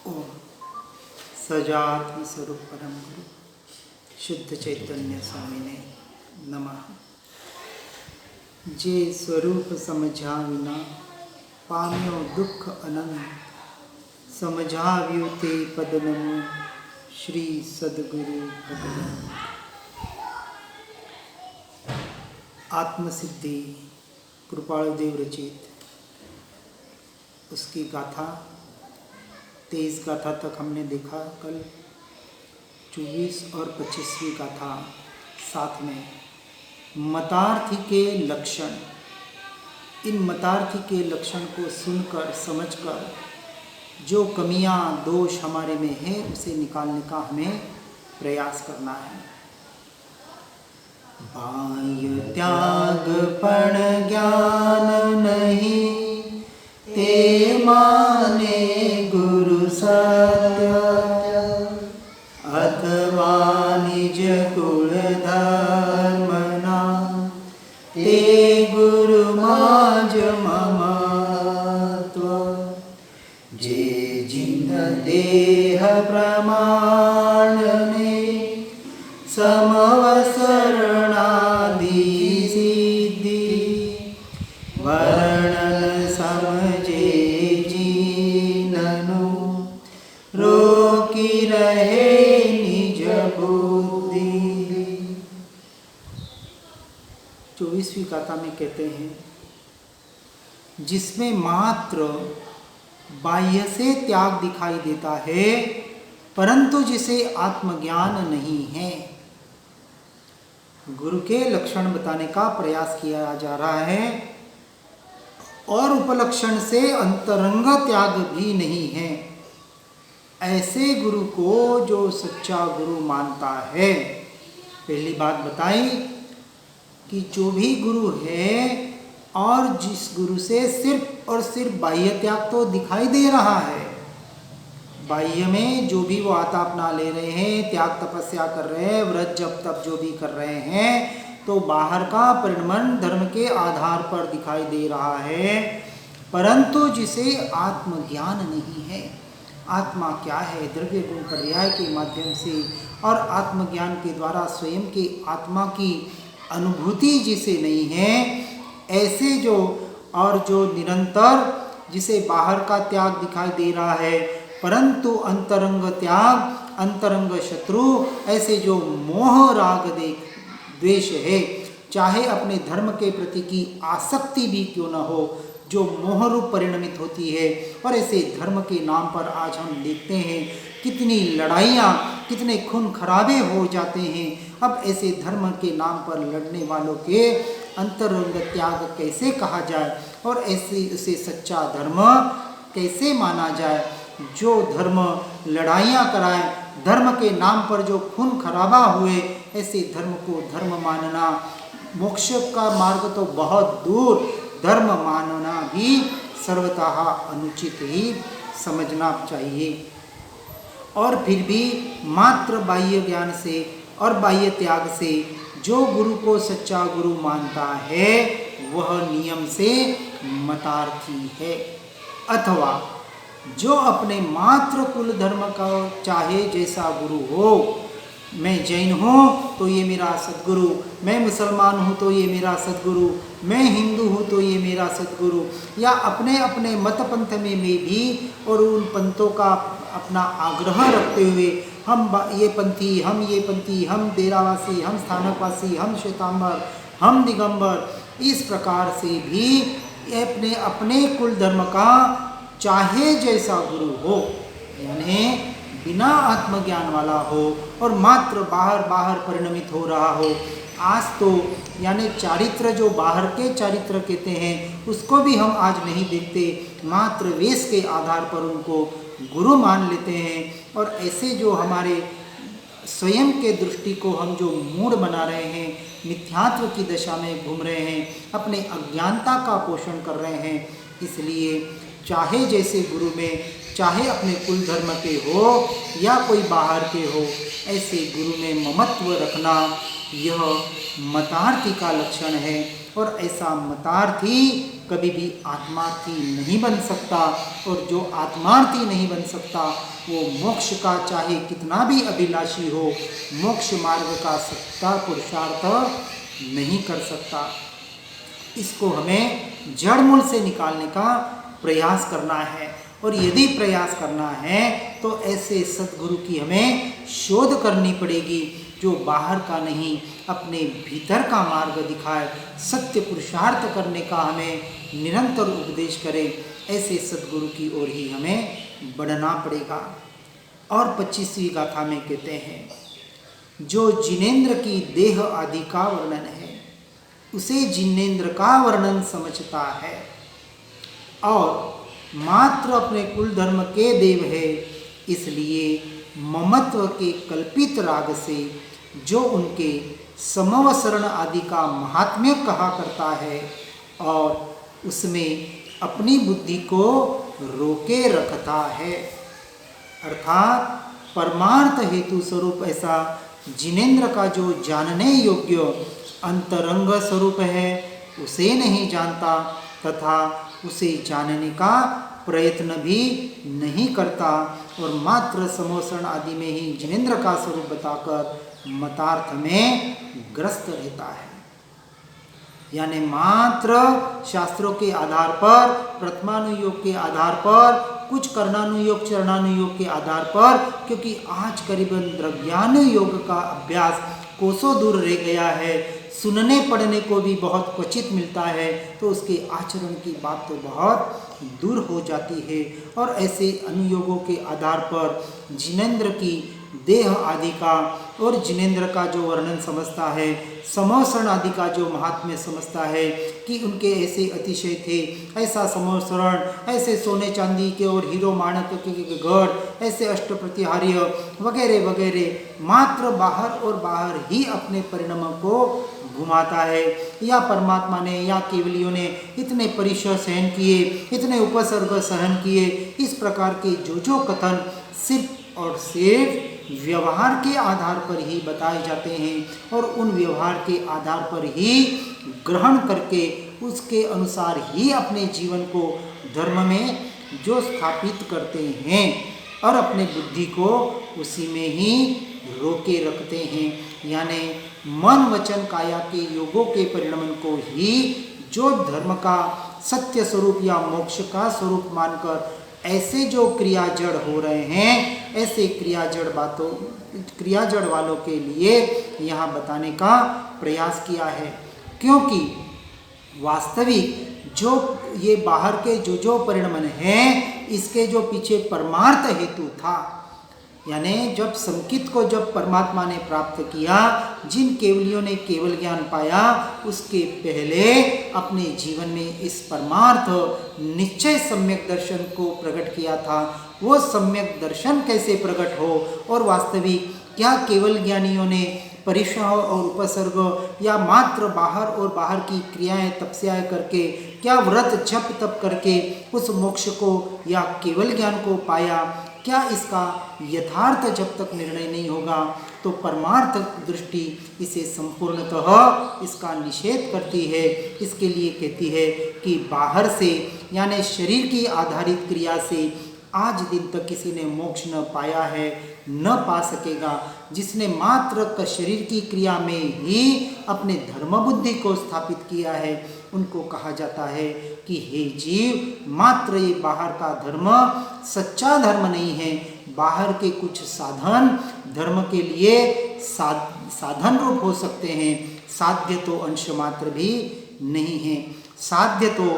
ओम सजात्म स्वरूप परम गुरु शुद्ध चैतन्य स्वामी ने नमः। जे स्वरूप समझा विना पाम्यो दुख अनंत, समझाव्यु ते पद नमो श्री सद्गुरु भगवान। आत्मसिद्धि कृपालुदेव रचित उसकी गाथा 23 गाथा तक हमने देखा। कल 24 और 25वीं गाथा साथ में मतार्थी के लक्षण। इन मतार्थी के लक्षण को सुनकर समझकर जो कमियां दोष हमारे में है उसे निकालने का हमें प्रयास करना है। बाह्य त्याग पण ज्ञान नहीं, ते माने गुरु सत्य, अथवा निज कुल धर्मना, ते गुरु माज ममत्व। जे जिन देह प्रमाण ने समवसरणादि सिद्धि, वर्णन समझे जीननु, रोकी रहे निज बुद्धि। 24वीं गाथा में कहते हैं, जिसमें मात्र बाह्य से त्याग दिखाई देता है परंतु जिसे आत्मज्ञान नहीं है। गुरु के लक्षण बताने का प्रयास किया जा रहा है और उपलक्षण से अंतरंग त्याग भी नहीं है। ऐसे गुरु को जो सच्चा गुरु मानता है, पहली बात बताई कि जो भी गुरु है और जिस गुरु से सिर्फ और सिर्फ बाह्य त्याग तो दिखाई दे रहा है, बाह्य में जो भी वो आता अपना ले रहे हैं, त्याग तपस्या कर रहे हैं, व्रत जप तप जो भी कर रहे हैं, तो बाहर का परिणमन धर्म के आधार पर दिखाई दे रहा है, परंतु जिसे आत्मज्ञान नहीं है। आत्मा क्या है? द्रव्य गुण पर्याय के माध्यम से और आत्मज्ञान के द्वारा स्वयं के आत्मा की अनुभूति जिसे नहीं है, ऐसे जो और जो निरंतर जिसे बाहर का त्याग दिखाई दे रहा है परंतु अंतरंग त्याग, अंतरंग शत्रु, ऐसे जो मोह राग द्वेष है, चाहे अपने धर्म के प्रति की आसक्ति भी क्यों न हो, जो मोह रूप परिणमित होती है। और ऐसे धर्म के नाम पर आज हम देखते हैं कितनी लड़ाइयाँ, कितने खून खराबे हो जाते हैं। अब ऐसे धर्म के नाम पर लड़ने वालों के अंतरंग त्याग कैसे कहा जाए और ऐसे उसे सच्चा धर्म कैसे माना जाए? जो धर्म लड़ाइयाँ कराए, धर्म के नाम पर जो खून खराबा हुए, ऐसे धर्म को धर्म मानना, मोक्ष का मार्ग तो बहुत दूर, धर्म मानना भी सर्वतः अनुचित ही समझना चाहिए। और फिर भी मात्र बाह्य ज्ञान से और बाह्य त्याग से जो गुरु को सच्चा गुरु मानता है वह नियम से मतार्थी है। अथवा जो अपने मात्र कुल धर्म का चाहे जैसा गुरु हो, मैं जैन हूँ तो ये मेरा सद्गुरु, मैं मुसलमान हूँ तो ये मेरा सद्गुरु, मैं हिंदू हूँ तो ये मेरा सद्गुरु, या अपने अपने मत पंथ में भी और उन पंथों का अपना आग्रह रखते हुए हम ये पंथी, हम ये पंथी, हम डेरावासी, हम स्थानकवासी, हम श्वेतांबर, हम दिगंबर, इस प्रकार से भी अपने अपने कुल धर्म का चाहे जैसा गुरु हो, यानी बिना आत्मज्ञान वाला हो और मात्र बाहर परिणमित हो रहा हो। आज तो यानी चारित्र, जो बाहर के चारित्र कहते हैं, उसको भी हम आज नहीं देखते, मात्र वेश के आधार पर उनको गुरु मान लेते हैं। और ऐसे जो हमारे स्वयं के दृष्टि को हम जो मूढ़ बना रहे हैं, मिथ्यात्व की दशा में घूम रहे हैं, अपने अज्ञानता का पोषण कर रहे हैं। इसलिए चाहे जैसे गुरु में, चाहे अपने कुल धर्म के हो या कोई बाहर के हो, ऐसे गुरु में ममत्व रखना यह मतार्थी का लक्षण है। और ऐसा मतार्थी कभी भी आत्मार्थी नहीं बन सकता। और जो आत्मार्थी नहीं बन सकता वो मोक्ष का चाहे कितना भी अभिलाषी हो, मोक्ष मार्ग का सच्चा पुरुषार्थ नहीं कर सकता। इसको हमें जड़ मूल से निकालने का प्रयास करना है। और यदि प्रयास करना है तो ऐसे सद्गुरु की हमें शोध करनी पड़ेगी जो बाहर का नहीं अपने भीतर का मार्ग दिखाए, सत्य पुरुषार्थ करने का हमें निरंतर उपदेश करे। ऐसे सद्गुरु की ओर ही हमें बढ़ना पड़ेगा। और 25वीं गाथा में कहते हैं, जो जिनेंद्र की देह आदि का वर्णन है उसे जिनेंद्र का वर्णन समझता है और मात्र अपने कुल धर्म के देव है, इसलिए ममत्व के कल्पित राग से जो उनके समवसरण आदि का महात्म्य कहा करता है और उसमें अपनी बुद्धि को रोके रखता है, अर्थात परमार्थ हेतु स्वरूप ऐसा जिनेंद्र का जो जानने योग्य अंतरंग स्वरूप है उसे नहीं जानता तथा उसे जानने का प्रयत्न भी नहीं करता और मात्र समोषण आदि में ही जिनेंद्र का स्वरूप बताकर मतार्थ में ग्रस्त रहता है। यानी मात्र शास्त्रों के आधार पर, प्रथमानुयोग के आधार पर, कुछ कर्णानुयोग चरणानुयोग के आधार पर, क्योंकि आज करीबन द्रव्यानु योग का अभ्यास कोसों दूर रह गया है, सुनने पढ़ने को भी बहुत क्वचित मिलता है, तो उसके आचरण की बात तो बहुत दूर हो जाती है। और ऐसे अनुयोगों के आधार पर जिनेंद्र की देह आदि का और जिनेंद्र का जो वर्णन समझता है, समोषण आदि का जो महात्म्य समझता है कि उनके ऐसे अतिशय थे, ऐसा समोषण, ऐसे सोने चांदी के और हीरो माणक के गढ़, ऐसे अष्ट प्रतिहार्य वगैरह वगैरह, मात्र बाहर और बाहर ही अपने परिणामों को घुमाता है। या परमात्मा ने या केवलियों ने इतने परिश्रम सहन किए, इतने उपसर्ग सहन किए, इस प्रकार के जो कथन सिर्फ और सिर्फ व्यवहार के आधार पर ही बताए जाते हैं और उन व्यवहार के आधार पर ही ग्रहण करके उसके अनुसार ही अपने जीवन को धर्म में जो स्थापित करते हैं और अपने बुद्धि को उसी में ही रोके रखते हैं। यानी मन वचन काया के योगों के परिणाम को ही जो धर्म का सत्य स्वरूप या मोक्ष का स्वरूप मानकर ऐसे जो क्रिया जड़ हो रहे हैं, ऐसे क्रिया जड़ वालों के लिए यहाँ बताने का प्रयास किया है। क्योंकि वास्तविक जो ये बाहर के जो परिणाम हैं, इसके जो पीछे परमार्थ हेतु था, यानी जब संकित को जब परमात्मा ने प्राप्त किया, जिन केवलियों ने केवल ज्ञान पाया, उसके पहले अपने जीवन में इस परमार्थ निश्चय सम्यक दर्शन को प्रकट किया था। वो सम्यक दर्शन कैसे प्रकट हो और वास्तविक क्या केवल ज्ञानियों ने परिश्रम और उपसर्ग या मात्र बाहर और बाहर की क्रियाएं तपस्याएं करके, क्या व्रत जप तप करके उस मोक्ष को या केवल ज्ञान को पाया, क्या इसका यथार्थ जब तक निर्णय नहीं होगा तो परमार्थ दृष्टि इसे संपूर्णतः इसका निषेध करती है। इसके लिए कहती है कि बाहर से यानी शरीर की आधारित क्रिया से आज दिन तक किसी ने मोक्ष न पाया है, न पा सकेगा। जिसने मात्र शरीर की क्रिया में ही अपने धर्म बुद्धि को स्थापित किया है, उनको कहा जाता है कि हे जीव, मात्र ये बाहर का धर्म सच्चा धर्म नहीं है। बाहर के कुछ साधन धर्म के लिए साधन रूप हो सकते हैं, साध्य तो अंश मात्र भी नहीं है। साध्य तो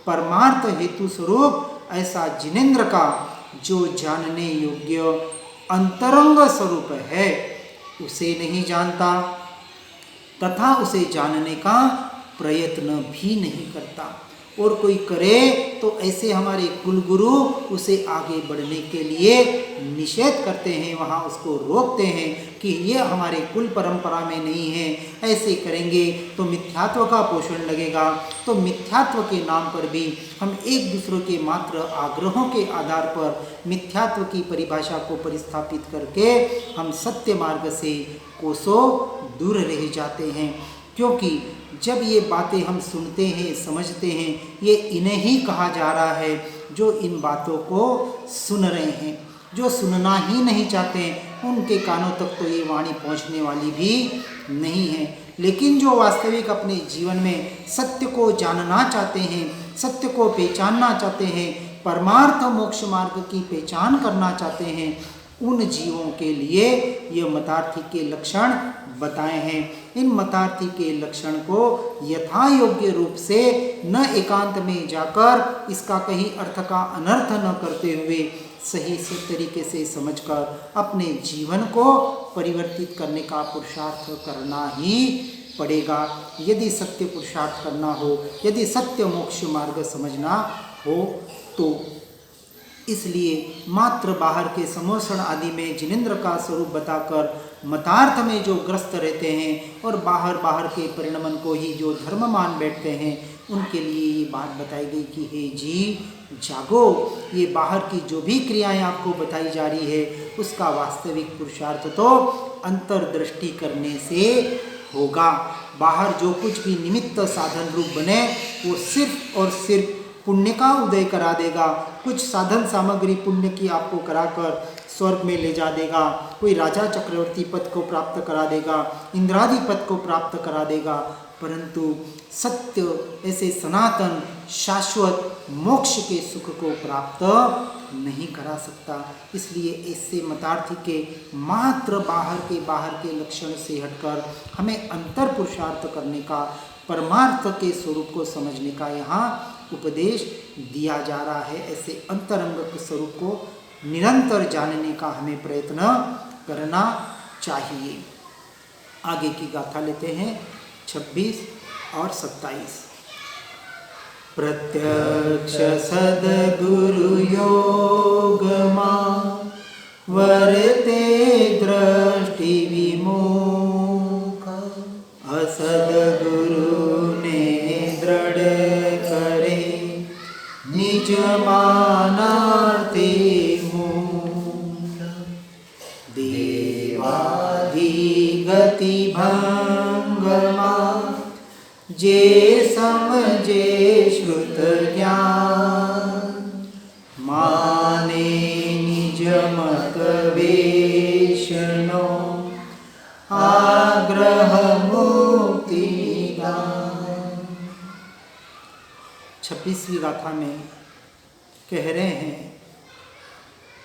परमार्थ हेतु स्वरूप ऐसा जिनेंद्र का जो जानने योग्य अंतरंग स्वरूप है उसे नहीं जानता तथा उसे जानने का प्रयत्न भी नहीं करता। और कोई करे तो ऐसे हमारे कुलगुरु उसे आगे बढ़ने के लिए निषेध करते हैं, वहाँ उसको रोकते हैं कि ये हमारे कुल परंपरा में नहीं है, ऐसे करेंगे तो मिथ्यात्व का पोषण लगेगा। तो मिथ्यात्व के नाम पर भी हम एक दूसरे के मात्र आग्रहों के आधार पर मिथ्यात्व की परिभाषा को परिस्थापित करके हम सत्य मार्ग से कोसों दूर रह जाते हैं। क्योंकि जब ये बातें हम सुनते हैं, समझते हैं, ये इन्हें ही कहा जा रहा है जो इन बातों को सुन रहे हैं। जो सुनना ही नहीं चाहते उनके कानों तक तो ये वाणी पहुंचने वाली भी नहीं है। लेकिन जो वास्तविक अपने जीवन में सत्य को जानना चाहते हैं, सत्य को पहचानना चाहते हैं, परमार्थ मोक्ष मार्ग की पहचान करना चाहते हैं, उन जीवों के लिए ये मतार्थी के लक्षण बताए हैं। इन मतार्थी के लक्षण को यथा योग्य रूप से न एकांत में जाकर इसका कहीं अर्थ का अनर्थ न करते हुए सही तरीके से समझकर अपने जीवन को परिवर्तित करने का पुरुषार्थ करना ही पड़ेगा। यदि सत्य पुरुषार्थ करना हो, यदि सत्य मोक्ष मार्ग समझना हो तो। इसलिए मात्र बाहर के समोषण आदि में जिनेंद्र का स्वरूप बताकर मतार्थ में जो ग्रस्त रहते हैं और बाहर के परिणमन को ही जो धर्म मान बैठते हैं, उनके लिए ये बात बताई गई कि हे जीव जागो, ये बाहर की जो भी क्रियाएं आपको बताई जा रही है उसका वास्तविक पुरुषार्थ तो अंतर्दृष्टि करने से होगा। बाहर जो कुछ भी निमित्त साधन रूप बने वो सिर्फ और सिर्फ पुण्य का उदय करा देगा। कुछ साधन सामग्री पुण्य की आपको कराकर स्वर्ग में ले जा देगा, कोई राजा चक्रवर्ती पद को प्राप्त करा देगा, इंद्रादि पद को प्राप्त करा देगा, परंतु सत्य ऐसे सनातन शाश्वत मोक्ष के सुख को प्राप्त नहीं करा सकता। इसलिए ऐसे मतार्थी के मात्र बाहर के लक्षण से हटकर हमें अंतर पुरुषार्थ करने का, परमार्थ के स्वरूप को समझने का यहाँ उपदेश दिया जा रहा है। ऐसे अंतरंग स्वरूप को निरंतर जानने का हमें प्रयत्न करना चाहिए। आगे की गाथा लेते हैं 26 और 27। प्रत्यक्ष सद्गुरु योग मां वरते दृष्टि विमुख, असद्गुरु ने दृढ़ करे निज मानार्थे मूल, देवाधि गति भंगमा जे समझे श्रुत ज्ञान, माने निज मत वेशनो आग्रह मुक्ति दान। 26वीं गाथा में कह रहे हैं,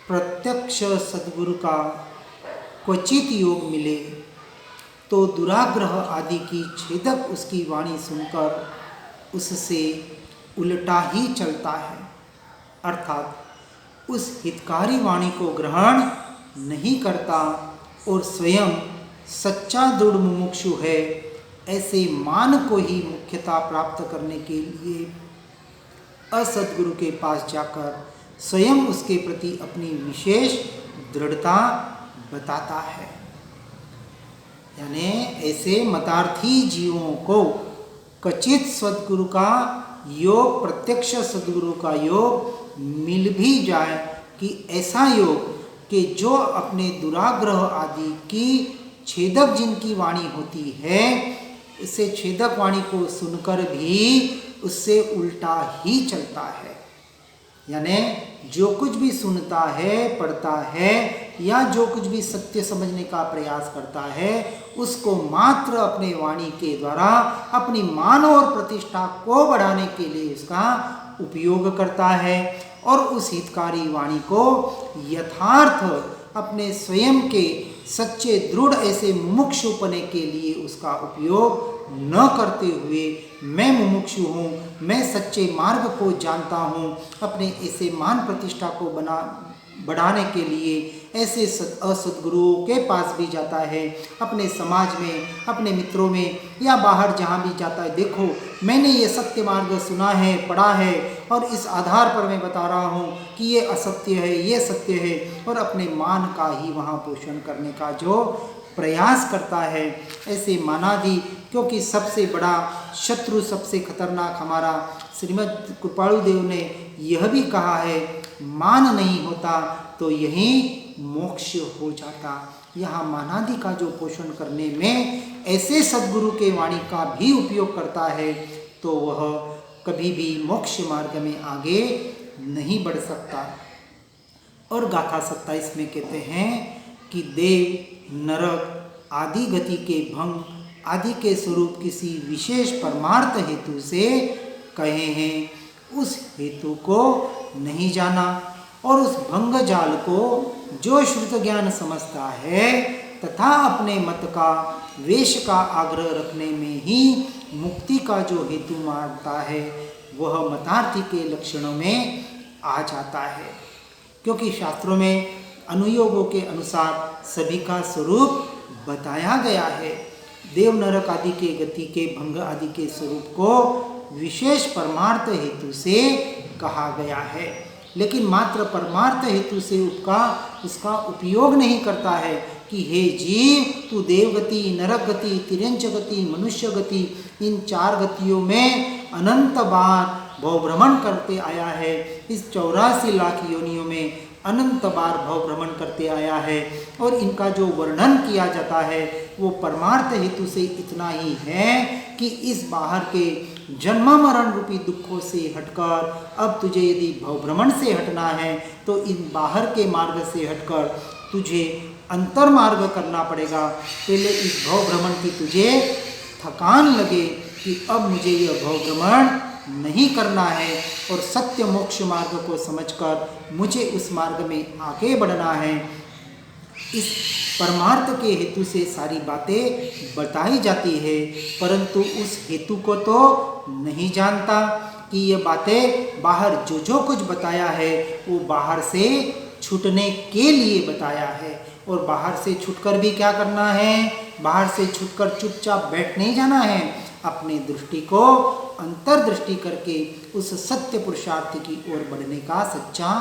प्रत्यक्ष सद्गुरु का क्वचित योग मिले तो दुराग्रह आदि की छेदक उसकी वाणी सुनकर उससे उल्टा ही चलता है, अर्थात उस हितकारी वाणी को ग्रहण नहीं करता और स्वयं सच्चा दृढ़ मुमुक्षु है, ऐसे मान को ही मुख्यता प्राप्त करने के लिए असद्गुरु के पास जाकर स्वयं उसके प्रति अपनी विशेष दृढ़ता बताता है। यानी ऐसे मतार्थी जीवों को कचित सद्गुरु का योग, प्रत्यक्ष सद्गुरु का योग मिल भी जाए कि ऐसा योग कि जो अपने दुराग्रह आदि की छेदक जिनकी वाणी होती है, इसे छेदक वाणी को सुनकर भी उससे उल्टा ही चलता है। यानी जो कुछ भी सुनता है, पढ़ता है या जो कुछ भी सत्य समझने का प्रयास करता है, उसको मात्र अपने वाणी के द्वारा अपनी मान और प्रतिष्ठा को बढ़ाने के लिए उसका उपयोग करता है और उस हितकारी वाणी को यथार्थ अपने स्वयं के सच्चे दृढ़ ऐसे मुमुक्षुपने के लिए उसका उपयोग न करते हुए, मैं मुमुक्षु हूँ, मैं सच्चे मार्ग को जानता हूँ, अपने ऐसे मान प्रतिष्ठा को बढ़ाने के लिए ऐसे असद्गुरुओं के पास भी जाता है, अपने समाज में, अपने मित्रों में या बाहर जहाँ भी जाता है। देखो मैंने ये सत्य मार्ग सुना है, पढ़ा है और इस आधार पर मैं बता रहा हूँ कि ये असत्य है, ये सत्य है, और अपने मान का ही वहाँ पोषण करने का जो प्रयास करता है। ऐसे मानादि, क्योंकि सबसे बड़ा शत्रु, सबसे खतरनाक हमारा श्रीमद् कृपालुदेव ने यह भी कहा है, मान नहीं होता तो यही मोक्ष हो जाता। यहाँ मानादि का जो पोषण करने में ऐसे सद्गुरु के वाणी का भी उपयोग करता है तो वह कभी भी मोक्ष मार्ग में आगे नहीं बढ़ सकता। और गाथा 27 में कहते हैं कि देव, नरक आदि गति के भंग आदि के स्वरूप किसी विशेष परमार्थ हेतु से कहे हैं, उस हेतु को नहीं जाना और उस भंग जाल को जो श्रुत ज्ञान समझता है तथा अपने मत का वेश का आग्रह रखने में ही मुक्ति का जो हेतु मानता है वह मतार्थी के लक्षणों में आ जाता है। क्योंकि शास्त्रों में अनुयोगों के अनुसार सभी का स्वरूप बताया गया है। देव, नरक आदि के गति के भंग आदि के स्वरूप को विशेष परमार्थ हेतु से कहा गया है, लेकिन मात्र परमार्थ हेतु से उसका उपयोग नहीं करता है कि हे जीव, तू देवगति, नरक गति, तिर्यंच गति, मनुष्य गति, इन 4 गतियों में अनंत बार भवभ्रमण करते आया है। इस 84 लाख योनियों में अनंत बार भवभ्रमण करते आया है और इनका जो वर्णन किया जाता है वो परमार्थ हेतु से इतना ही है कि इस बाहर के जन्म मरण रूपी दुखों से हटकर अब तुझे यदि भवभ्रमण से हटना है तो इन बाहर के मार्ग से हटकर तुझे अंतर मार्ग करना पड़ेगा। पहले इस भवभ्रमण की तुझे थकान लगे कि अब मुझे यह भवभ्रमण नहीं करना है और सत्य मोक्ष मार्ग को समझकर मुझे उस मार्ग में आगे बढ़ना है। इस परमार्थ के हेतु से सारी बातें बताई जाती है, परंतु उस हेतु को तो नहीं जानता कि ये बातें बाहर जो कुछ बताया है वो बाहर से छूटने के लिए बताया है। और बाहर से छूटकर भी क्या करना है? बाहर से छूटकर चुपचाप बैठ नहीं जाना है, अपने दृष्टि को अंतर्दृष्टि करके उस सत्य पुरुषार्थ की ओर बढ़ने का सच्चा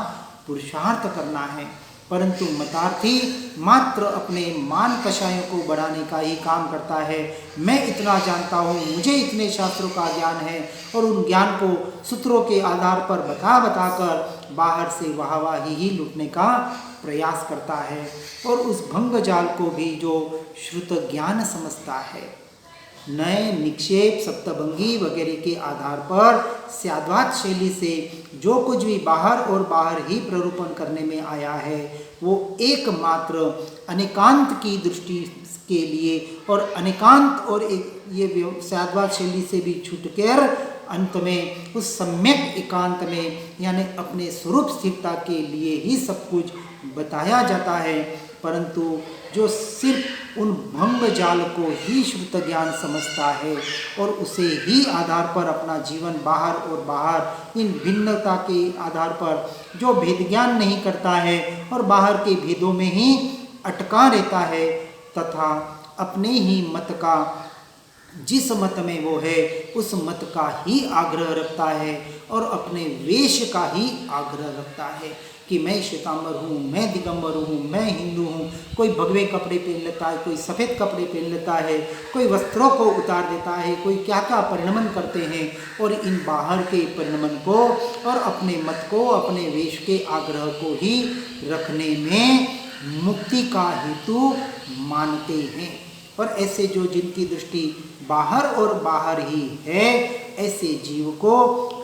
पुरुषार्थ करना है। परंतु मतार्थी मात्र अपने मान कषायों को बढ़ाने का ही काम करता है। मैं इतना जानता हूँ, मुझे इतने शास्त्रों का ज्ञान है, और उन ज्ञान को सूत्रों के आधार पर बता कर बाहर से वाहवाही ही लूटने का प्रयास करता है। और उस भंग जाल को भी जो श्रुत ज्ञान समझता है, नए निक्षेप, सप्तभंगी वगैरह के आधार पर स्याद्वात शैली से जो कुछ भी बाहर और बाहर ही प्ररूपण करने में आया है वो एकमात्र अनेकांत की दृष्टि के लिए और अनेकांत और एक ये स्याद्वात शैली से भी छूटकर अंत में उस सम्यक एकांत में यानी अपने स्वरूप स्थिरता के लिए ही सब कुछ बताया जाता है। परंतु जो सिर्फ उन भंग जाल को ही श्रुत ज्ञान समझता है और उसे ही आधार पर अपना जीवन बाहर और बाहर इन भिन्नता के आधार पर जो भेद ज्ञान नहीं करता है और बाहर के भेदों में ही अटका रहता है तथा अपने ही मत का जिस मत में वो है उस मत का ही आग्रह रखता है और अपने वेश का ही आग्रह रखता है कि मैं श्वेतांबर हूँ, मैं दिगंबर हूँ, मैं हिंदू हूँ। कोई भगवे कपड़े पहन लेता है, कोई सफ़ेद कपड़े पहन लेता है, कोई वस्त्रों को उतार देता है, कोई क्या क्या परिणमन करते हैं। और इन बाहर के परिणमन को और अपने मत को, अपने वेश के आग्रह को ही रखने में मुक्ति का हेतु मानते हैं। और ऐसे जो जिनकी दृष्टि बाहर और बाहर ही है, ऐसे जीव को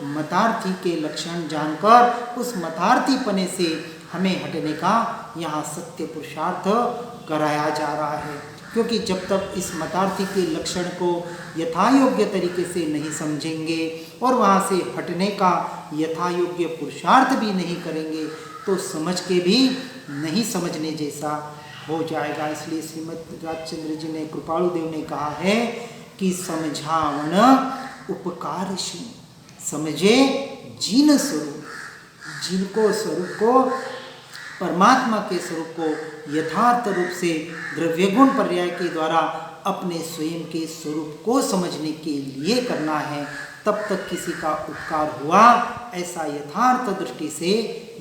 मतार्थी के लक्षण जानकर उस मतार्थी पने से हमें हटने का यहाँ सत्य पुरुषार्थ कराया जा रहा है। क्योंकि जब तक इस मतार्थी के लक्षण को यथायोग्य तरीके से नहीं समझेंगे और वहाँ से हटने का यथायोग्य पुरुषार्थ भी नहीं करेंगे तो समझ के भी नहीं समझने जैसा हो जाएगा। इसलिए श्रीमद् राजचंद्र जी ने, कृपालुदेव ने कहा है कि समझावन उपकार शु, समझे जिन स्वरूप, जिनको स्वरूप को, परमात्मा के स्वरूप को यथार्थ रूप से द्रव्यगुण पर्याय के द्वारा अपने स्वयं के स्वरूप को समझने के लिए करना है, तब तक किसी का उपकार हुआ ऐसा यथार्थ दृष्टि से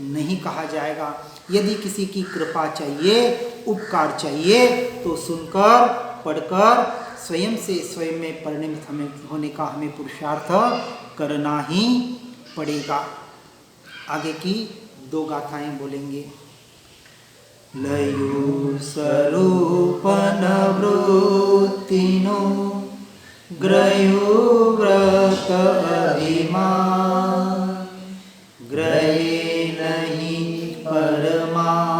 नहीं कहा जाएगा। यदि किसी की कृपा चाहिए उपकार चाहिए तो सुनकर पढ़कर स्वयं से स्वयं में परिणमित होने का हमें पुरुषार्थ करना ही पड़ेगा। आगे की 2 गाथाएं बोलेंगे। लयु स्वरूपन वृत्तिनो ग्रयो व्रत अभिमान ग्रहे नहीं परमार्थने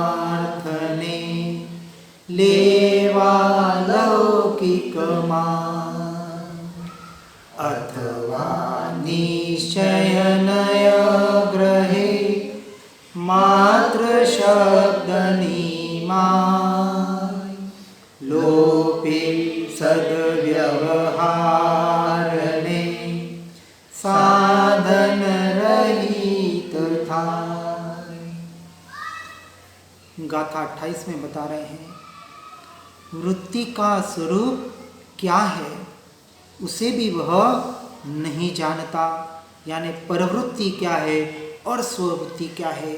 लेवा लौकिक मान अथवा निश्चय नय ग्रहे मात्र शब्द लोपे सद्व्यवहारणे साधन रहित था। गाथा 28 में बता रहे हैं वृत्ति का स्वरूप क्या है उसे भी वह नहीं जानता, यानी परवृत्ति क्या है और स्ववृत्ति क्या है,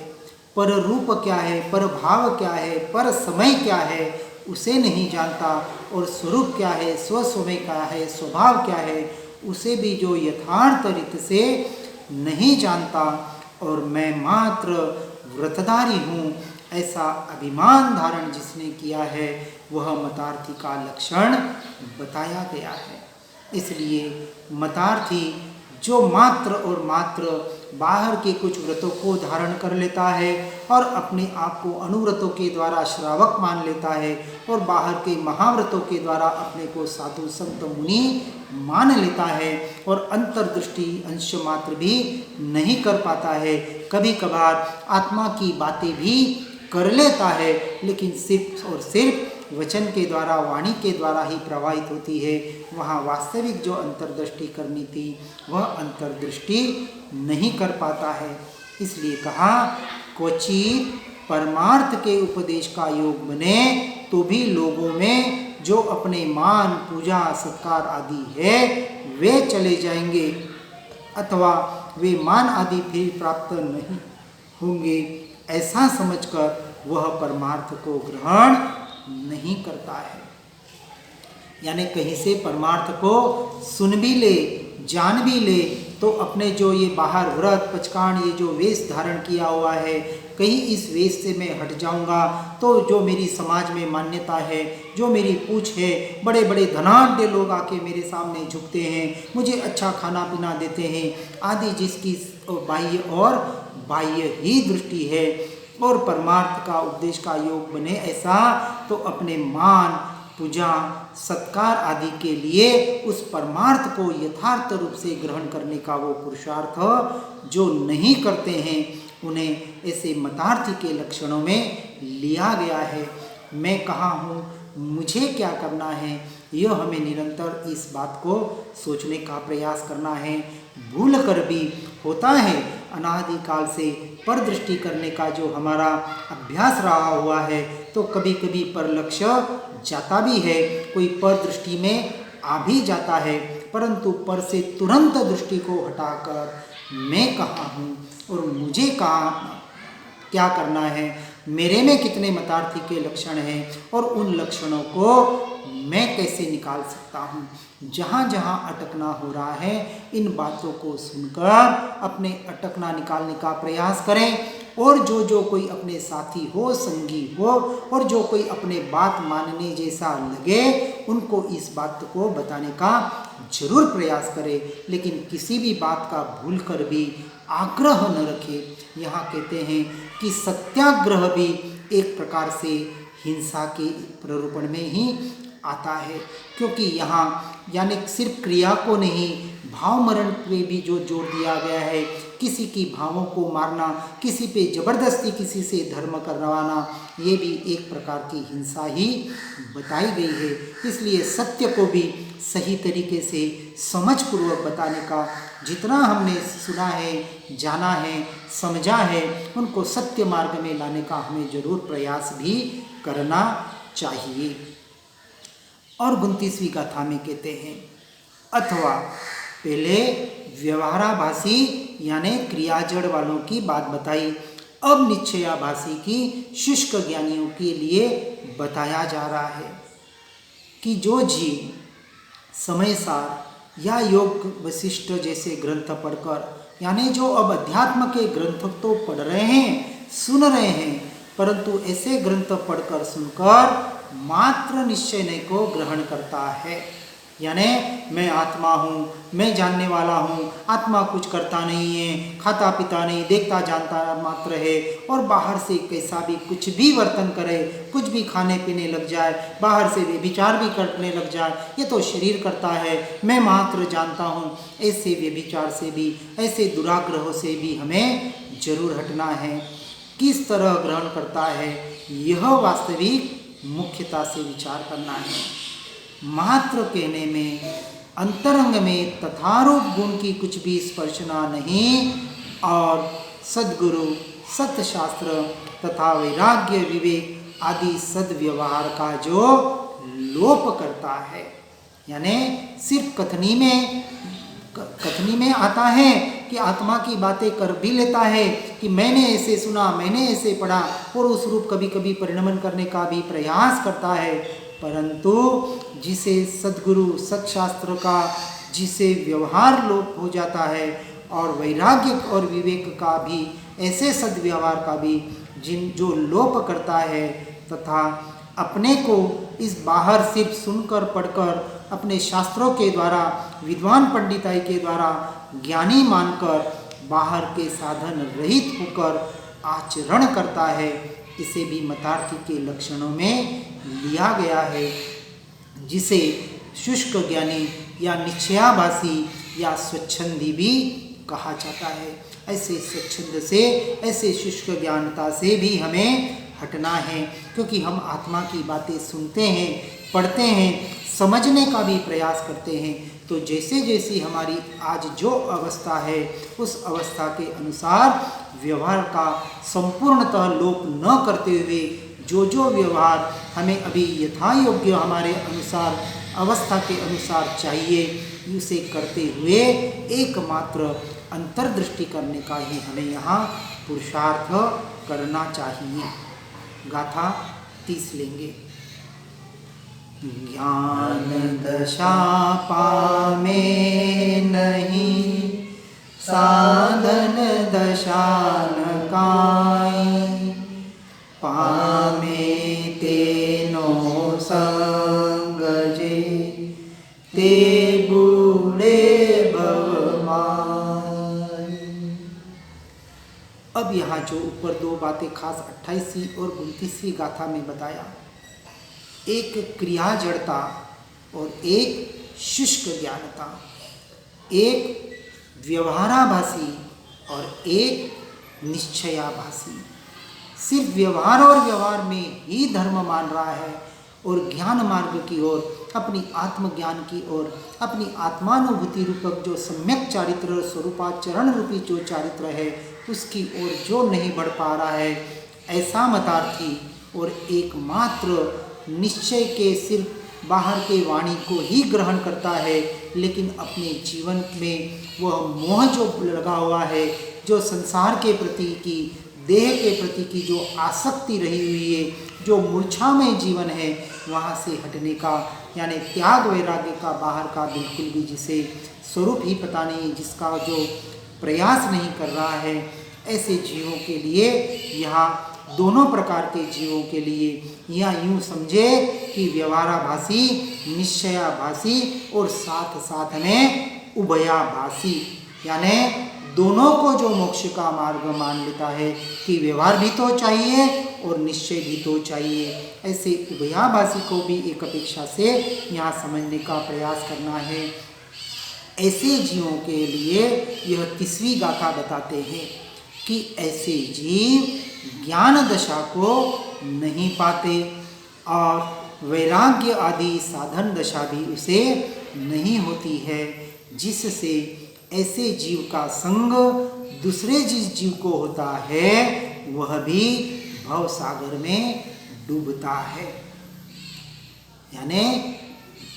पर रूप क्या है, पर भाव क्या है, पर समय क्या है उसे नहीं जानता, और स्वरूप क्या है, स्वस्वमय क्या है, स्वभाव क्या है उसे भी जो यथार्थ रीत से नहीं जानता, और मैं मात्र व्रतधारी हूँ ऐसा अभिमान धारण जिसने किया है वह मतार्थी का लक्षण बताया गया है। इसलिए मतार्थी जो मात्र और मात्र बाहर के कुछ व्रतों को धारण कर लेता है और अपने आप को अनुव्रतों के द्वारा श्रावक मान लेता है और बाहर के महाव्रतों के द्वारा अपने को साधु संत मुनि मान लेता है और अंतर्दृष्टि अंश मात्र भी नहीं कर पाता है, कभी कभार आत्मा की बातें भी कर लेता है लेकिन सिर्फ और सिर्फ वचन के द्वारा वाणी के द्वारा ही प्रवाहित होती है, वहाँ वास्तविक जो अंतर्दृष्टि करनी थी वह अंतर्दृष्टि नहीं कर पाता है। इसलिए कहा क्वचित परमार्थ के उपदेश का योग बने तो भी लोगों में जो अपने मान पूजा सत्कार आदि है वे चले जाएंगे अथवा वे मान आदि फिर प्राप्त नहीं होंगे, ऐसा समझकर वह परमार्थ को ग्रहण नहीं करता है। यानी कहीं से परमार्थ को सुन भी ले जान भी ले तो अपने जो ये बाहर व्रत पचकान ये जो वेश धारण किया हुआ है कहीं इस वेश से मैं हट जाऊंगा तो जो मेरी समाज में मान्यता है, जो मेरी पूछ है, बड़े बड़े धनाढ्य लोग आके मेरे सामने झुकते हैं, मुझे अच्छा खाना पीना देते हैं आदि, जिसकी बाह्य और बाह्य ही दृष्टि है और परमार्थ का उपदेश का योग बने ऐसा तो अपने मान पूजा सत्कार आदि के लिए उस परमार्थ को यथार्थ रूप से ग्रहण करने का वो पुरुषार्थ जो नहीं करते हैं उन्हें ऐसे मतार्थी के लक्षणों में लिया गया है। मैं कहाँ हूँ, मुझे क्या करना है, यह हमें निरंतर इस बात को सोचने का प्रयास करना है। भूल कर भी होता है अनादिकाल से पर दृष्टि करने का जो हमारा अभ्यास रहा हुआ है तो कभी कभी पर लक्ष्य जाता भी है, कोई पर दृष्टि में आ भी जाता है, परंतु पर से तुरंत दृष्टि को हटाकर मैं कहाँ हूँ और मुझे कहाँ क्या करना है, मेरे में कितने मतार्थी के लक्षण हैं और उन लक्षणों को मैं कैसे निकाल सकता हूँ। जहाँ जहाँ अटकना हो रहा है इन बातों को सुनकर अपने अटकना निकालने का प्रयास करें और जो कोई अपने साथी हो, संगी हो और जो कोई अपने बात मानने जैसा लगे उनको इस बात को बताने का जरूर प्रयास करें, लेकिन किसी भी बात का भूल कर भी आग्रह न रखे। यहाँ कहते हैं कि सत्याग्रह भी एक प्रकार से हिंसा के प्ररूपण में ही आता है, क्योंकि यहाँ यानी सिर्फ क्रिया को नहीं भाव मरण पे भी जो जोर दिया गया है, किसी की भावों को मारना, किसी पे जबरदस्ती किसी से धर्म करवाना, ये भी एक प्रकार की हिंसा ही बताई गई है। इसलिए सत्य को भी सही तरीके से समझपूर्वक बताने का जितना हमने सुना है, जाना है, समझा है, उनको सत्य मार्ग में लाने का हमें जरूर प्रयास भी करना चाहिए। और 29वीं गाथा में कहते हैं अथवा पहले व्यवहाराभासी यानी क्रियाजड़ वालों की बात बताई, अब निश्चयाभासी की शुष्क ज्ञानियों के लिए बताया जा रहा है कि जो जीव समय सार या योग वशिष्ठ जैसे ग्रंथ पढ़कर, यानी जो अब अध्यात्म के ग्रंथ तो पढ़ रहे हैं, सुन रहे हैं, परंतु ऐसे ग्रंथ पढ़कर सुनकर मात्र निश्चय को ग्रहण करता है, यानी मैं आत्मा हूँ, मैं जानने वाला हूँ, आत्मा कुछ करता नहीं है, खाता पीता नहीं, देखता जानता मात्र है, और बाहर से कैसा भी कुछ भी वर्तन करे, कुछ भी खाने पीने लग जाए, बाहर से व्यभिचार भी करने लग जाए, ये तो शरीर करता है, मैं मात्र जानता हूँ। ऐसे व्यभिचार से भी, ऐसे दुराग्रहों से भी हमें जरूर हटना है। किस तरह ग्रहण करता है, यह वास्तविक मुख्यता से विचार करना है। मात्र कहने में, अंतरंग में तथारूप गुण की कुछ भी स्पर्शना नहीं, और सद्गुरु, सत्शास्त्र तथा वैराग्य विवेक आदि सद्व्यवहार का जो लोप करता है, यानी सिर्फ कथनी में आता है कि आत्मा की बातें कर भी लेता है कि मैंने ऐसे सुना, मैंने ऐसे पढ़ा, और उस रूप कभी कभी परिणमन करने का भी प्रयास करता है, परंतु जिसे सद्गुरु सत्शास्त्र का जिसे व्यवहार लोप हो जाता है, और वैराग्य और विवेक का भी, ऐसे सद्व्यवहार का भी जो लोप करता है, तथा अपने को इस बाहर सिर्फ सुनकर पढ़कर अपने शास्त्रों के द्वारा, विद्वान पंडिताई के द्वारा ज्ञानी मानकर बाहर के साधन रहित होकर आचरण करता है, इसे भी मतार्थी के लक्षणों में लिया गया है, जिसे शुष्क ज्ञानी या निश्चयाभासी या स्वच्छंदी भी कहा जाता है। ऐसे स्वच्छंद से, ऐसे शुष्क ज्ञानता से भी हमें हटना है, क्योंकि हम आत्मा की बातें सुनते हैं, पढ़ते हैं, समझने का भी प्रयास करते हैं, तो जैसे जैसी हमारी आज जो अवस्था है, उस अवस्था के अनुसार व्यवहार का संपूर्णतः लोप न करते हुए जो व्यवहार हमें अभी यथा योग्य हमारे अनुसार, अवस्था के अनुसार चाहिए, उसे करते हुए एकमात्र अंतर्दृष्टि करने का ही हमें यहाँ पुरुषार्थ करना चाहिए। गाथा 30 लेंगे। ज्ञान दशा पामे नहीं, साधन दशा न काई, पामे तेनो संग जे, ते बूढ़े भवमाई। अब यहाँ जो ऊपर दो बातें खास 28वीं और 29वीं गाथा में बताया, एक क्रिया जड़ता और एक शुष्क ज्ञानता, एक व्यवहाराभासी और एक निश्चयाभासी। सिर्फ व्यवहार और व्यवहार में ही धर्म मान रहा है, और ज्ञान मार्ग की ओर, अपनी आत्मज्ञान की ओर, अपनी आत्मानुभूति रूपक जो सम्यक चारित्र, स्वरूपाचरण रूपी जो चारित्र है, उसकी ओर जो नहीं बढ़ पा रहा है, ऐसा मतार्थी और एकमात्र निश्चय के सिर्फ बाहर के वाणी को ही ग्रहण करता है, लेकिन अपने जीवन में वह मोह जो लगा हुआ है, जो संसार के प्रति की, देह के प्रति की जो आसक्ति रही हुई है, जो मूर्छामय जीवन है, वहाँ से हटने का, यानी त्याग वैराग्य का, बाहर का बिल्कुल भी जिसे स्वरूप ही पता नहीं, जिसका जो प्रयास नहीं कर रहा है, ऐसे जीवों के लिए यहाँ दोनों प्रकार के जीवों के लिए, या यूँ समझे कि व्यवहाराभासी, निश्चयाभासी और साथ साथ में उभयाभासी, यानी दोनों को जो मोक्ष का मार्ग मान लेता है कि व्यवहार भी तो चाहिए और निश्चय भी तो चाहिए, ऐसे उभयाभासी को भी एक अपेक्षा से यहाँ समझने का प्रयास करना है। ऐसे जीवों के लिए यह 30वीं गाथा बताते हैं कि ऐसे जीव ज्ञान दशा को नहीं पाते और वैराग्य आदि साधन दशा भी उसे नहीं होती है, जिससे ऐसे जीव का संग दूसरे जिस जीव को होता है वह भी भव सागर में डूबता है। यानी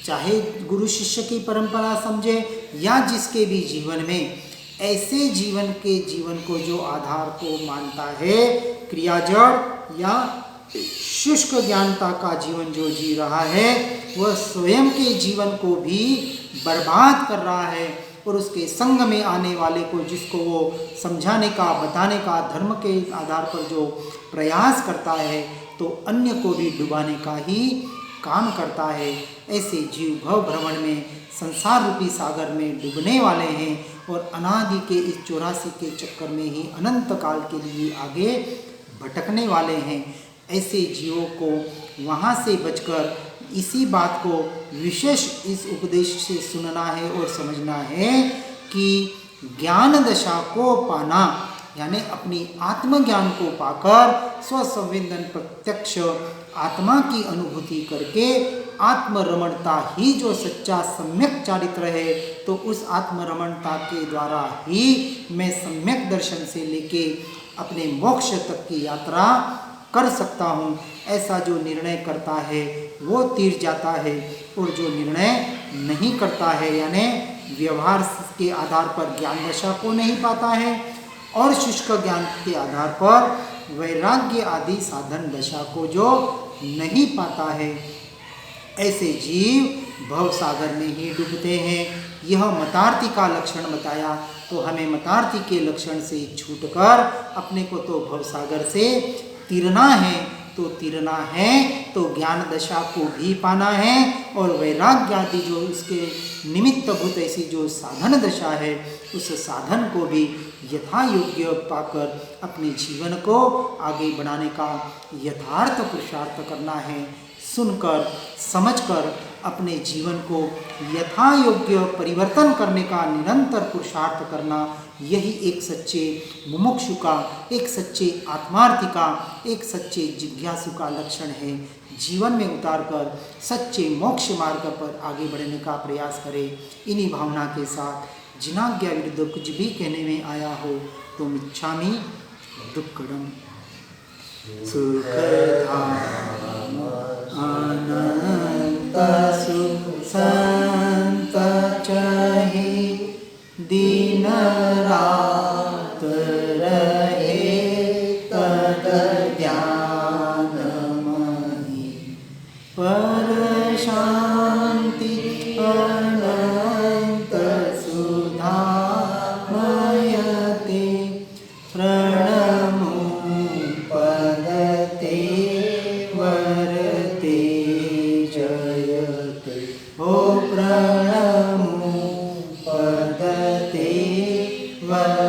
चाहे गुरु शिष्य की परंपरा समझे या जिसके भी जीवन में ऐसे जीवन को जो आधार को मानता है, क्रियाजड़ या शुष्क ज्ञानता का जीवन जो जी रहा है, वह स्वयं के जीवन को भी बर्बाद कर रहा है और उसके संग में आने वाले को, जिसको वो समझाने का, बताने का, धर्म के आधार पर जो प्रयास करता है, तो अन्य को भी डुबाने का ही काम करता है। ऐसे जीव भव भ्रमण में, संसार रूपी सागर में डूबने वाले हैं और अनादि के इस 84 के चक्कर में ही अनंत काल के लिए आगे भटकने वाले हैं। ऐसे जीवों को वहाँ से बचकर इसी बात को विशेष इस उपदेश से सुनना है और समझना है कि ज्ञान दशा को पाना, यानी अपनी आत्मज्ञान को पाकर स्वसंवेदन प्रत्यक्ष आत्मा की अनुभूति करके आत्मरमणता ही जो सच्चा सम्यक चारित्र है, तो उस आत्मरमणता के द्वारा ही मैं सम्यक दर्शन से लेके अपने मोक्ष तक की यात्रा कर सकता हूँ। ऐसा जो निर्णय करता है वो तीर जाता है, और जो निर्णय नहीं करता है, यानी व्यवहार के आधार पर ज्ञान दशा को नहीं पाता है और शुष्क ज्ञान के आधार पर वैराग्य आदि साधन दशा को जो नहीं पाता है, ऐसे जीव भव सागर में ही डूबते हैं। यह मतार्थी का लक्षण बताया, तो हमें मतार्थी के लक्षण से छूटकर अपने को तो भव सागर से तीरना है, तो तीरना है तो ज्ञान दशा को भी पाना है, और वैराग्य आदि जो उसके निमित्तभूत ऐसी जो साधन दशा है, उस साधन को भी यथा योग्य पाकर अपने जीवन को आगे बढ़ाने का यथार्थ पुरुषार्थ करना है। सुनकर समझकर अपने जीवन को यथा योग्य परिवर्तन करने का निरंतर पुरुषार्थ करना, यही एक सच्चे मुमुक्षु का, एक सच्चे आत्मार्थी का, एक सच्चे जिज्ञासु का लक्षण है। जीवन में उतारकर सच्चे मोक्ष मार्ग पर आगे बढ़ने का प्रयास करें। इन्हीं भावना के साथ जिनाज्ञा विरुद्ध कुछ भी कहने में आया हो तो मिच्छामि दुक्कडम। सुखधाम अनंत सुख संत चाहे, दिन रात रहे तद ध्यान महि, पर शांति अनंत सुधा मयते, प्रणमो पदते वरते जयते। ओ प्रणमो पदते वर